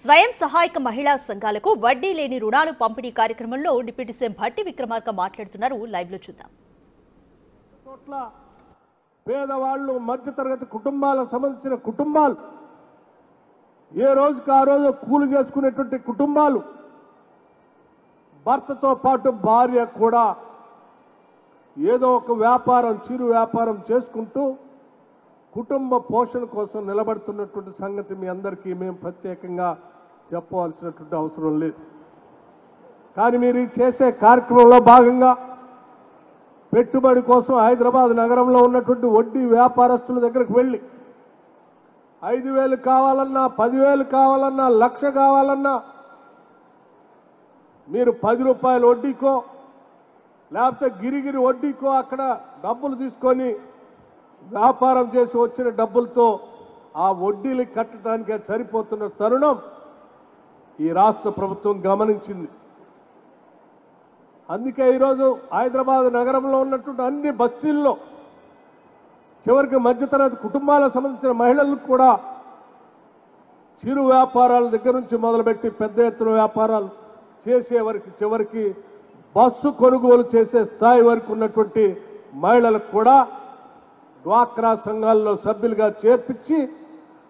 స్వయం సహాయక మహిళా సంఘాలకు వడ్డీ లేని రుణాలు పంపిణీ కార్యక్రమంలో డిప్యూటీ సీఎం భట్టి విక్రమార్క మాట్లాడుతున్నారు. లైవ్ లో చూద్దాం. పేదవాళ్ళు మధ్యతరగతి కుటుంబాలకు సంబంధించిన కుటుంబాలు ఏ రోజుకి ఆ రోజు కూలి చేసుకునేటువంటి కుటుంబాలు భర్తతో పాటు భార్య కూడా ఏదో ఒక వ్యాపారం చిరు వ్యాపారం చేసుకుంటూ కుటుంబ పోషణ కోసం నిలబడుతున్నటువంటి సంగతి మీ అందరికీ మేము ప్రత్యేకంగా చెప్పవలసినటువంటి అవసరం లేదు. కానీ మీరు చేసే కార్యక్రమంలో భాగంగా పెట్టుబడి కోసం హైదరాబాద్ నగరంలో ఉన్నటువంటి వడ్డీ వ్యాపారస్తుల దగ్గరకు వెళ్ళి 5,000 కావాలన్నా 10,000 కావాలన్నా 1,00,000 కావాలన్నా మీరు 10 రూపాయల వడ్డీకో లేకపోతే గిరిగిరి వడ్డీకో అక్కడ డబ్బులు తీసుకొని వ్యాపారం చేసి వచ్చిన డబ్బులతో ఆ వడ్డీలు కట్టడానికి సరిపోతున్న తరుణం ఈ రాష్ట్ర ప్రభుత్వం గమనించింది. అందుకే ఈరోజు హైదరాబాద్ నగరంలో ఉన్నటువంటి అన్ని బస్తీల్లో చివరికి మధ్యతరగతి కుటుంబాలకు సంబంధించిన మహిళలకు కూడా చిరు వ్యాపారాల దగ్గర నుంచి మొదలుపెట్టి పెద్ద ఎత్తున వ్యాపారాలు చేసే వరకు చివరికి బస్సు కొనుగోలు చేసే స్థాయి వరకు ఉన్నటువంటి మహిళలకు కూడా డ్వాక్రా సంఘాల్లో సభ్యులుగా చేర్పించి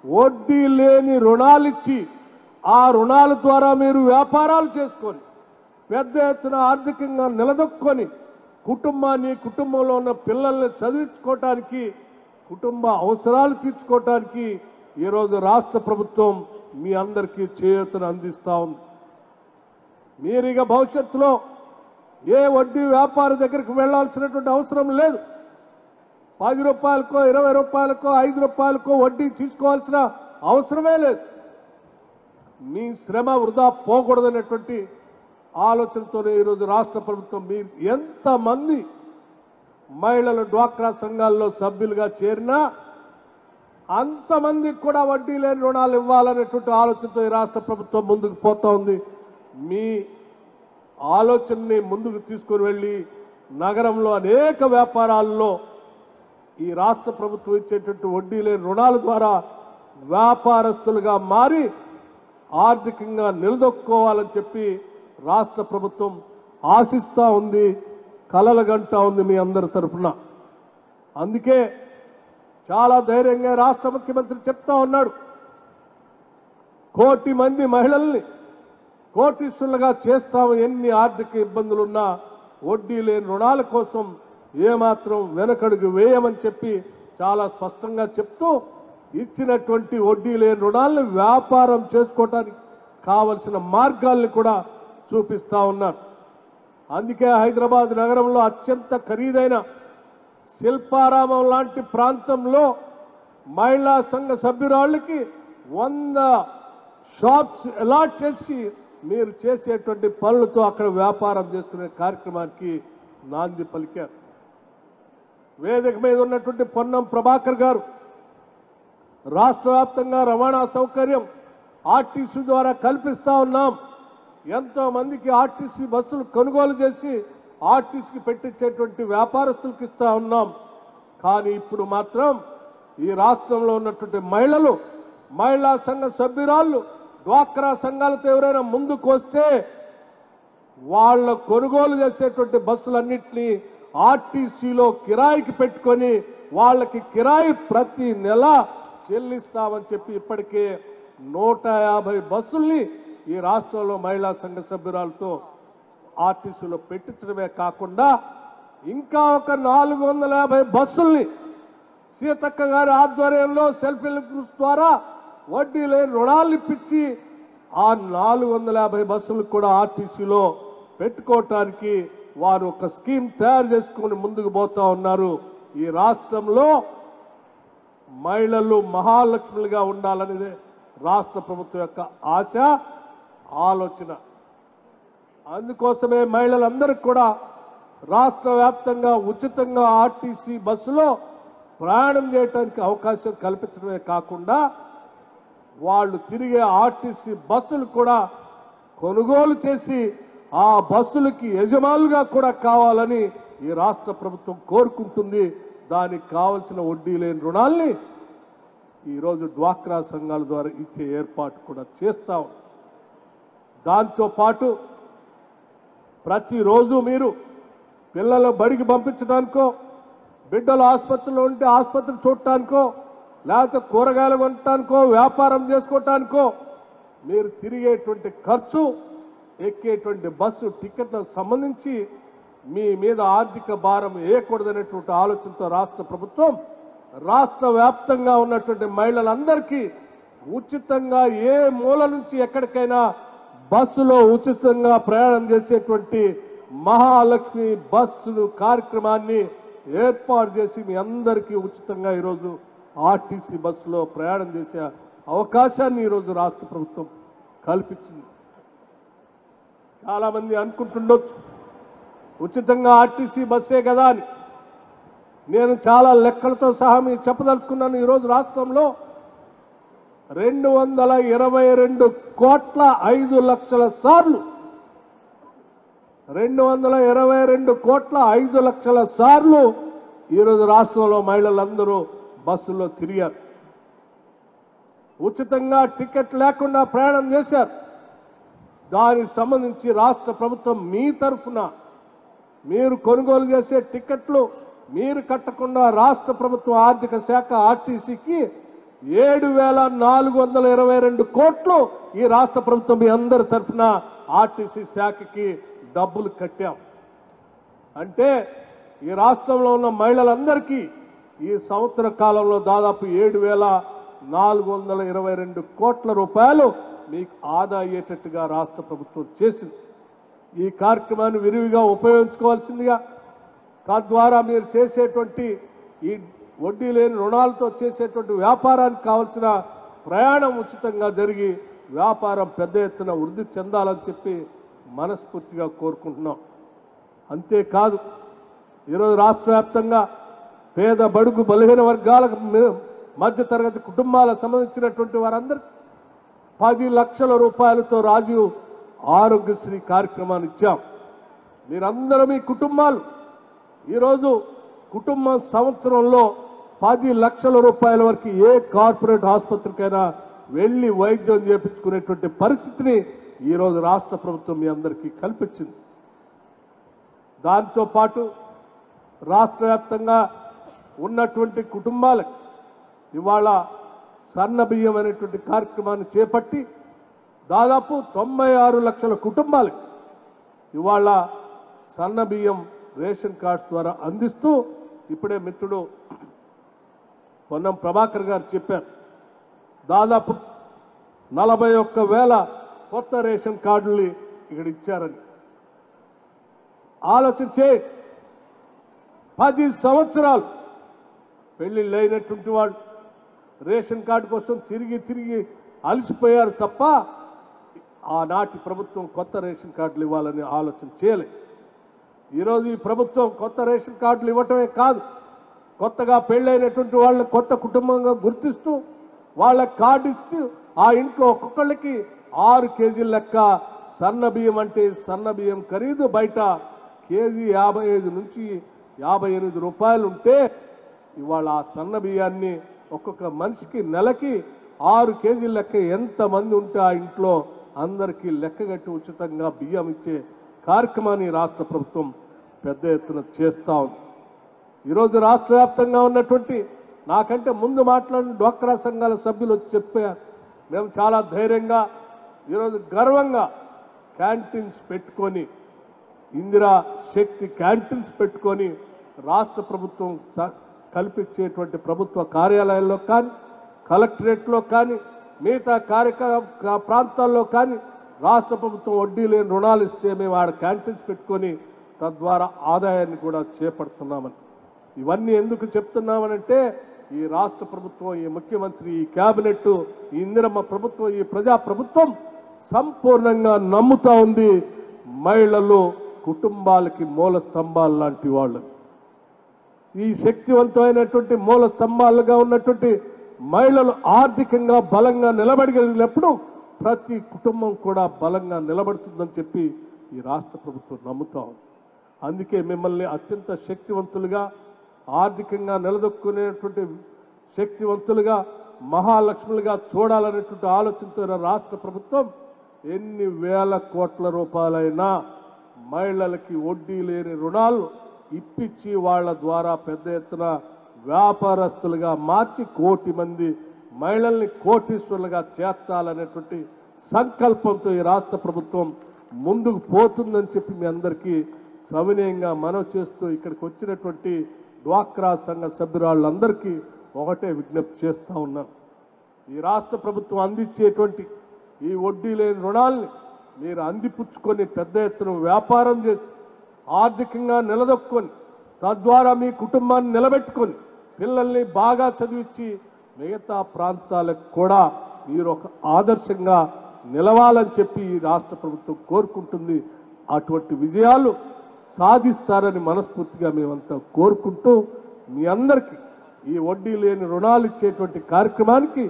వడ్డీ లేని రుణాలు ఇచ్చి ఆ రుణాల ద్వారా మీరు వ్యాపారాలు చేసుకొని పెద్ద ఎత్తున ఆర్థికంగా నిలదొక్కొని కుటుంబంలో ఉన్న పిల్లల్ని చదివించుకోవటానికి కుటుంబ అవసరాలు తీర్చుకోవటానికి ఈరోజు రాష్ట్ర ప్రభుత్వం మీ అందరికీ చేయూతను అందిస్తూ ఉంది. మీరు ఇక భవిష్యత్తులో ఏ వడ్డీ వ్యాపారి దగ్గరికి వెళ్లాల్సినటువంటి అవసరం లేదు. 10 రూపాయలకో 20 రూపాయలకో 5 రూపాయలకో వడ్డీ తీసుకోవాల్సిన అవసరమే లేదు. మీ శ్రమ వృధా పోకూడదనేటువంటి ఆలోచనతోనే ఈరోజు రాష్ట్ర ప్రభుత్వం మీరు ఎంతమంది మహిళలు డ్వాక్రా సంఘాల్లో సభ్యులుగా చేరినా అంతమందికి కూడా వడ్డీ లేని రుణాలు ఇవ్వాలనేటువంటి ఆలోచనతో ఈ రాష్ట్ర ప్రభుత్వం ముందుకు పోతా ఉంది. మీ ఆలోచనని ముందుకు తీసుకుని వెళ్ళి నగరంలో అనేక వ్యాపారాల్లో ఈ రాష్ట్ర ప్రభుత్వం ఇచ్చేటువంటి వడ్డీ లేని రుణాల ద్వారా వ్యాపారస్తులుగా మారి ఆర్థికంగా నిలదొక్కోవాలని చెప్పి రాష్ట్ర ప్రభుత్వం ఆశిస్తూ ఉంది, కలలుగంటా ఉంది మీ అందరి తరఫున. అందుకే చాలా ధైర్యంగా రాష్ట్ర ముఖ్యమంత్రి చెప్తా ఉన్నాడు, 1 కోటి మంది మహిళల్ని కోటీశ్వరులుగా చేస్తాము. ఎన్ని ఆర్థిక ఇబ్బందులున్నా వడ్డీ లేని రుణాల కోసం ఏమాత్రం వెనకడుగు వేయమని చెప్పి చాలా స్పష్టంగా చెప్తూ ఇచ్చినటువంటి వడ్డీ లేని రుణాలను వ్యాపారం చేసుకోవడానికి కావలసిన మార్గాల్ని కూడా చూపిస్తూ ఉన్నారు. అందుకే హైదరాబాద్ నగరంలో అత్యంత ఖరీదైన శిల్పారామం లాంటి ప్రాంతంలో మహిళా సంఘ సభ్యురాళ్ళకి 100 షాప్స్ అలాట్ చేసి మీరు చేసేటువంటి పనులతో అక్కడ వ్యాపారం చేసుకునే కార్యక్రమానికి నాంది పలికారు. వేదిక మీద ఉన్నటువంటి పొన్నం ప్రభాకర్ గారు రాష్ట్ర వ్యాప్తంగా రవాణా సౌకర్యం ఆర్టీసీ ద్వారా కల్పిస్తూ ఉన్నాం. ఎంతో మందికి ఆర్టీసీ బస్సులు కొనుగోలు చేసి ఆర్టీసీకి పెట్టించేటువంటి వ్యాపారస్తులకు ఇస్తూ ఉన్నాం. కానీ ఇప్పుడు మాత్రం ఈ రాష్ట్రంలో ఉన్నటువంటి మహిళలు, మహిళా సంఘ సభ్యురాళ్ళు, డ్వాక్రా సంఘాలతో ఎవరైనా ముందుకు వస్తే వాళ్ళ కొనుగోలు చేసేటువంటి బస్సులన్నింటినీ ఆర్టీసీలో కిరాయికి పెట్టుకొని వాళ్ళకి కిరాయి ప్రతి నెల చెల్లిస్తామని చెప్పి ఇప్పటికే 150 బస్సుల్ని ఈ రాష్ట్రంలో మహిళా సంఘ సభ్యురాలతో ఆర్టీసీలో పెట్టించడమే కాకుండా ఇంకా ఒక 450 బస్సుల్ని సీతక్క గారి ఆధ్వర్యంలో సెల్ఫ్ హెల్ప్ గ్రూప్స్ ద్వారా వడ్డీ లేని రుణాలు ఇప్పించి ఆ 450 బస్సులకు కూడా ఆర్టీసీలో పెట్టుకోవటానికి వారు ఒక స్కీమ్ తయారు చేసుకుని ముందుకు పోతా ఉన్నారు. ఈ రాష్ట్రంలో మహిళలు మహాలక్ష్ములుగా ఉండాలనేదే రాష్ట్ర ప్రభుత్వం యొక్క ఆశ, ఆలోచన. అందుకోసమే మహిళలందరికీ కూడా రాష్ట్ర వ్యాప్తంగా ఉచితంగా ఆర్టీసీ బస్సులో ప్రయాణం చేయడానికి అవకాశం కల్పించడమే కాకుండా వాళ్ళు తిరిగే ఆర్టీసీ బస్సులు కూడా కొనుగోలు చేసి ఆ బస్సులకి యజమానులుగా కూడా కావాలని ఈ రాష్ట్ర ప్రభుత్వం కోరుకుంటుంది. దానికి కావలసిన వడ్డీ లేని రుణాల్ని ఈరోజు డ్వాక్రా సంఘాల ద్వారా ఇచ్చే ఏర్పాటు కూడా చేస్తాం. దాంతోపాటు ప్రతిరోజు మీరు పిల్లలు బడికి పంపించడానికో, బిడ్డలు ఆసుపత్రిలో ఉంటే ఆసుపత్రి చూడటానికో, లేకపోతే కూరగాయలు కొనటానికో, వ్యాపారం చేసుకోవటానికో మీరు తిరిగేటువంటి ఖర్చు, ఎక్కేటువంటి బస్సు టికెట్లకు సంబంధించి మీ మీద ఆర్థిక భారం వేయకూడదనేటువంటి ఆలోచనతో రాష్ట్ర ప్రభుత్వం రాష్ట్ర వ్యాప్తంగా ఉన్నటువంటి మహిళలందరికీ ఉచితంగా ఏ మూల నుంచి ఎక్కడికైనా బస్సులో ఉచితంగా ప్రయాణం చేసేటువంటి మహాలక్ష్మి బస్సులు కార్యక్రమాన్ని ఏర్పాటు చేసి మీ అందరికీ ఉచితంగా ఈరోజు ఆర్టీసీ బస్సులో ప్రయాణం చేసే అవకాశాన్ని ఈరోజు రాష్ట్ర ప్రభుత్వం కల్పించింది. చాలామంది అనుకుంటుండొచ్చు ఉచితంగా ఆర్టీసీ బస్సే కదా అని. నేను చాలా లెక్కలతో సహా మీకు చెప్పదలుచుకున్నాను. ఈరోజు రాష్ట్రంలో 222 కోట్ల 5 లక్షల సార్లు 222 కోట్ల 5 లక్షల సార్లు ఈరోజు రాష్ట్రంలో మహిళలందరూ బస్సుల్లో తిరిగారు. ఉచితంగా టికెట్ లేకుండా ప్రయాణం చేశారు. దానికి సంబంధించి రాష్ట్ర ప్రభుత్వం మీ తరఫున మీరు కొనుగోలు చేసే టికెట్లు మీరు కట్టకుండా రాష్ట్ర ప్రభుత్వం ఆర్థిక శాఖ ఆర్టీసీకి 7,422 కోట్లు ఈ రాష్ట్ర ప్రభుత్వం మీ అందరి తరఫున ఆర్టీసీ శాఖకి డబ్బులు కట్టాం. అంటే ఈ రాష్ట్రంలో ఉన్న మహిళలందరికీ ఈ సంవత్సర కాలంలో దాదాపు 7,422 కోట్ల రూపాయలు మీకు ఆదా అయ్యేటట్టుగా రాష్ట్ర ప్రభుత్వం చేసింది. ఈ కార్యక్రమాన్ని విరివిగా ఉపయోగించుకోవాల్సిందిగా, తద్వారా మీరు చేసేటువంటి ఈ వడ్డీ లేని రుణాలతో చేసేటువంటి వ్యాపారానికి కావాల్సిన ప్రయాణం ఉచితంగా జరిగి వ్యాపారం పెద్ద ఎత్తున వృద్ధి చెందాలని చెప్పి మనస్ఫూర్తిగా కోరుకుంటున్నాం. అంతేకాదు ఈరోజు రాష్ట్ర వ్యాప్తంగా పేద బడుగు బలహీన వర్గాలకు మధ్యతరగతి కుటుంబాలకు సంబంధించినటువంటి వారందరికీ 10 లక్షల రూపాయలతో రాజీవ్ ఆరోగ్యశ్రీ కార్యక్రమాన్ని ఇచ్చాం. మీరందరూ మీ కుటుంబాలు ఈరోజు కుటుంబం సంవత్సరంలో 10 లక్షల రూపాయల వరకు ఏ కార్పొరేట్ ఆసుపత్రికైనా వెళ్ళి వైద్యం చేయించుకునేటువంటి పరిస్థితిని ఈరోజు రాష్ట్ర ప్రభుత్వం మీ అందరికీ కల్పించింది. దాంతోపాటు రాష్ట్ర వ్యాప్తంగా ఉన్నటువంటి కుటుంబాలకు ఇవాళ సన్న బియ్యం అనేటువంటి కార్యక్రమాన్ని చేపట్టి దాదాపు 96 లక్షల కుటుంబాలకు ఇవాళ సన్న బియ్యం రేషన్ కార్డ్స్ ద్వారా అందిస్తూ ఇప్పుడే మిత్రుడు పొన్నం ప్రభాకర్ గారు చెప్పారు. దాదాపు 41,000 కొత్త రేషన్ కార్డులు ఇక్కడ ఇచ్చారని. ఆలోచించే 10 సంవత్సరాలు పెళ్లిళ్ళు అయినటువంటి వాళ్ళు రేషన్ కార్డు కోసం తిరిగి అలసిపోయారు తప్ప ఆనాటి ప్రభుత్వం కొత్త రేషన్ కార్డులు ఇవ్వాలని ఆలోచన చేయలేదు. ఈరోజు ఈ ప్రభుత్వం కొత్త రేషన్ కార్డులు ఇవ్వటమే కాదు, కొత్తగా పెళ్ళైనటువంటి వాళ్ళని కొత్త కుటుంబంగా గుర్తిస్తూ వాళ్ళ కార్డు ఇస్తూ ఆ ఇంట్లో ఒక్కొక్కళ్ళకి 6 కేజీల లెక్క సన్న బియ్యం, అంటే సన్న బియ్యం ఖరీదు బయట కేజీ 55 నుంచి 58 రూపాయలు ఉంటే ఇవాళ ఆ సన్న బియ్యాన్ని ఒక్కొక్క మనిషికి నెలకి 6 కేజీల లెక్క ఎంతమంది ఉంటే ఆ ఇంట్లో అందరికీ లెక్కగట్టి ఉచితంగా బియ్యం ఇచ్చే కార్యక్రమాన్ని రాష్ట్ర ప్రభుత్వం పెద్ద ఎత్తున చేస్తూ ఉంది. ఈరోజు రాష్ట్ర వ్యాప్తంగా ఉన్నటువంటి నాకంటే ముందు మాట్లాడిన డ్వాక్రా సంఘాల సభ్యులు వచ్చి చెప్పారు, మేము చాలా ధైర్యంగా ఈరోజు గర్వంగా క్యాంటీన్స్ పెట్టుకొని, ఇందిరా శక్తి క్యాంటీన్స్ పెట్టుకొని రాష్ట్ర ప్రభుత్వం కల్పించేటువంటి ప్రభుత్వ కార్యాలయాల్లో కానీ, కలెక్టరేట్లో కానీ, మిగతా ప్రాంతాల్లో కానీ రాష్ట్ర ప్రభుత్వం వడ్డీ లేని రుణాలు ఇస్తే మేము ఆడ క్యాంటీన్స్ పెట్టుకొని తద్వారా ఆదాయాన్ని కూడా చేపడుతున్నామని. ఇవన్నీ ఎందుకు చెప్తున్నామనంటే ఈ రాష్ట్ర ప్రభుత్వం, ఈ ముఖ్యమంత్రి, ఈ క్యాబినెట్, ఈ ఇందిరమ్మ ప్రభుత్వం, ఈ ప్రజా ప్రభుత్వం సంపూర్ణంగా నమ్ముతా ఉంది మహిళలు కుటుంబాలకి మూల స్తంభాలు లాంటి వాళ్ళు. ఈ శక్తివంతమైనటువంటి మూల స్తంభాలుగా ఉన్నటువంటి మహిళలు ఆర్థికంగా బలంగా నిలబడగలిగినప్పుడు ప్రతి కుటుంబం కూడా బలంగా నిలబడుతుందని చెప్పి ఈ రాష్ట్ర ప్రభుత్వం నమ్ముతా ఉంది. అందుకే మిమ్మల్ని అత్యంత శక్తివంతులుగా, ఆర్థికంగా నిలదొక్కునేటువంటి శక్తివంతులుగా, మహాలక్ష్ములుగా చూడాలనేటువంటి ఆలోచనతో రాష్ట్ర ప్రభుత్వం ఎన్ని వేల కోట్ల రూపాయలైనా మహిళలకి వడ్డీ లేని రుణాలు ఇప్పించి వాళ్ళ ద్వారా పెద్ద ఎత్తున వ్యాపారస్తులుగా మార్చి 1 కోటి మంది మహిళల్ని కోటీశ్వరులుగా చేర్చాలనేటువంటి సంకల్పంతో ఈ రాష్ట్ర ప్రభుత్వం ముందుకు పోతుందని చెప్పి మీ అందరికీ సవినయంగా మనవి చేస్తూ ఇక్కడికి వచ్చినటువంటి డ్వాక్రా సంఘ సభ్యురాళ్ళందరికీ ఒకటే విజ్ఞప్తి చేస్తూ ఉన్నాను. ఈ రాష్ట్ర ప్రభుత్వం అందించేటువంటి ఈ వడ్డీ లేని రుణాల్ని మీరు అందిపుచ్చుకొని పెద్ద ఎత్తున వ్యాపారం చేసి ఆర్థికంగా నిలదొక్కుని తద్వారా మీ కుటుంబాన్ని నిలబెట్టుకొని పిల్లల్ని బాగా చదివించి మిగతా ప్రాంతాలకు కూడా మీరు ఒక ఆదర్శంగా నిలవాలని చెప్పి ఈ రాష్ట్ర ప్రభుత్వం కోరుకుంటుంది. అటువంటి విజయాలు సాధిస్తారని మనస్ఫూర్తిగా మేమంతా కోరుకుంటూ మీ అందరికీ ఈ వడ్డీ లేని రుణాలు ఇచ్చేటువంటి కార్యక్రమానికి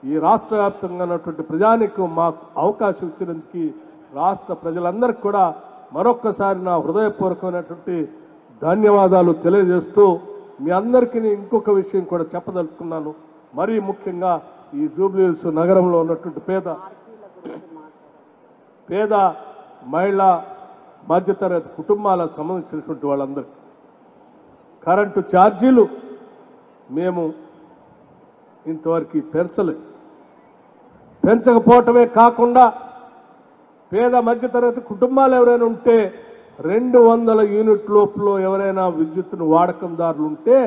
ఈ రాష్ట్ర వ్యాప్తంగా ఉన్నటువంటి ప్రజానికి మాకు అవకాశం ఇచ్చినందుకు రాష్ట్ర ప్రజలందరికీ కూడా మరొక్కసారి నా హృదయపూర్వకమైనటువంటి ధన్యవాదాలు తెలియజేస్తూ మీ అందరికీ ఇంకొక విషయం కూడా చెప్పదలుచుకున్నాను. మరీ ముఖ్యంగా ఈ జూబ్లీహిల్స్ నగరంలో ఉన్నటువంటి పేద మహిళా మధ్యతరగతి కుటుంబాలకు సంబంధించినటువంటి వాళ్ళందరికీ కరెంటు ఛార్జీలు మేము ఇంతవరకు పెంచకపోవటమే కాకుండా పేద మధ్యతరగతి కుటుంబాలు ఎవరైనా ఉంటే 200 యూనిట్ లోపల ఎవరైనా విద్యుత్తును వాడకందారులు ఉంటే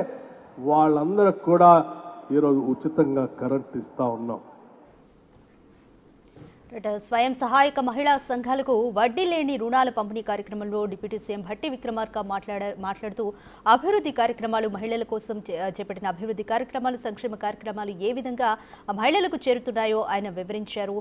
వాళ్ళందరికి కూడా ఈరోజు ఉచితంగా కరెంట్ ఇస్తూ ఉన్నాం. స్వయం సహాయక మహిళా సంఘాలకు వడ్డీ లేని రుణాల పంపిణీ కార్యక్రమంలో డిప్యూటీ సీఎం భట్టి విక్రమార్క మాట్లాడుతూ అభివృద్ధి కార్యక్రమాలు మహిళల కోసం చేపట్టిన అభివృద్ధి కార్యక్రమాలు సంక్షేమ కార్యక్రమాలు ఏ విధంగా మహిళలకు చేరుతున్నాయో ఆయన వివరించారు.